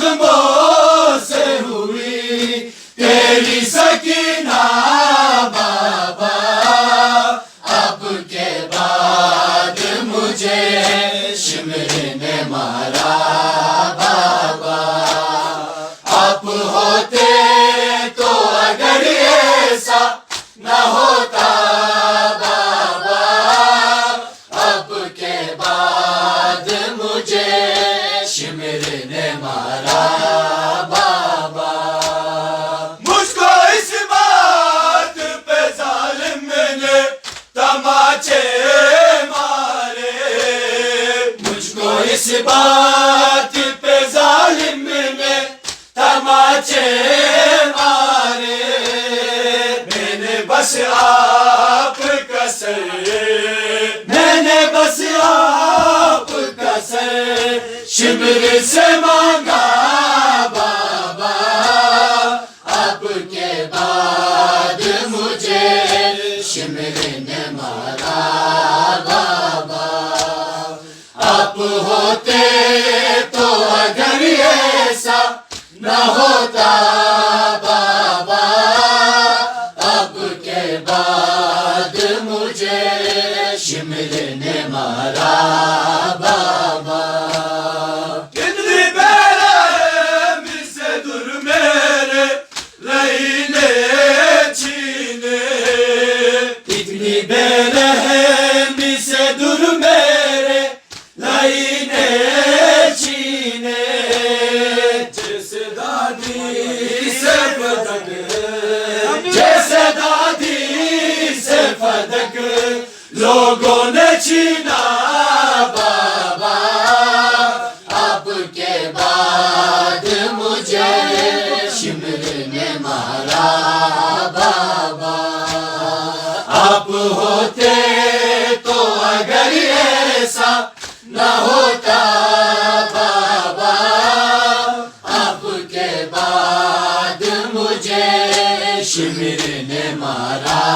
قدموں سے ہوئی تیری سکینہ بابا، اب کے بعد مجھے شمر نے مارا بابا، آپ ہوتے تو اگر ایسا نہ ہوتا بابا، اب کے بعد مجھے شمر نے مارا بابا۔ مجھ کو اس بات پہ ظالم نے تماچے مارے، مجھ کو اس بات پہ ظالم نے تماچے مارے، میں نے بس آپ کا سر، میں نے بس آپ کا سر شمر سے مانگا بابا، اب کے بعد مجھے شمر نے مارا بابا، آپ ہوتے تو اگر ایسا نہ ہوتا بابا، اب کے بعد مجھے شمر نے مارا بابا۔ کتنی بےرحم سے دور میرے رہینے چھینے، کتنی بےرحم سے دور میرے رہینے چھینے، جیسے دادی سے فدق، جیسے دادی سے فدق لوگوں نے چھینا بابا، اب کے بعد مجھے شمر نے مارا بابا، آپ ہوتے تو اگر ایسا نہ ہوتا بابا، اب کے بعد مجھے شمر نے مارا